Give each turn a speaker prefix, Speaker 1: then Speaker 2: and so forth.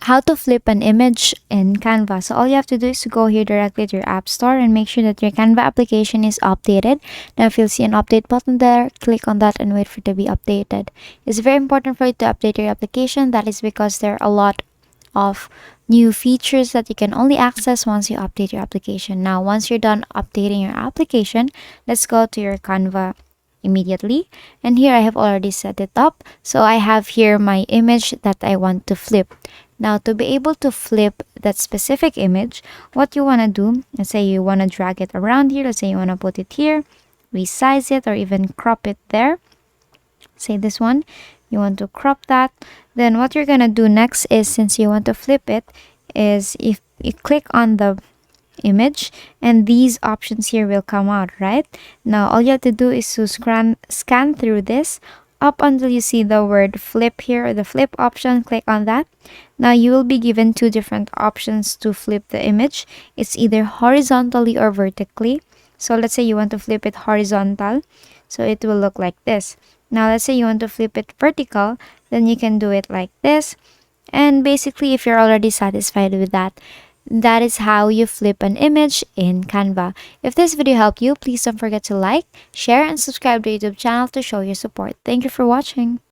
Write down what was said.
Speaker 1: how to flip an image in Canva. So all you have to do is to go here directly to your app store and make sure that your Canva application is updated. Now if you'll see an update button there, click on that and wait for it to be updated. It's very important for you to update your application. That is because there are a lot of new features that you can only access once you update your application. Now once you're done updating your application, let's go to your Canva immediately, and here I have already set it up. So I have here my image that I want to flip. Now to be able to flip that specific image, what you want to do, let's say you want to drag it around here, let's say you want to put it here, resize it or even crop it there. Say this one, you want to crop that. Then what you're gonna do next is, since you want to flip it, is if you click on the image and these options here will come out, right? Now all you have to do is to scan through this up until you see the word flip here, or the flip option. Click on that. Now you will be given two different options to flip the image. It's either horizontally or vertically. So let's say you want to flip it horizontal, so it will look like this. Now let's say you want to flip it vertical, then you can do it like this. And basically, if you're already satisfied with that, that is how you flip an image in Canva. If this video helped you, please don't forget to like, share, and subscribe to the YouTube channel to show your support. Thank you for watching.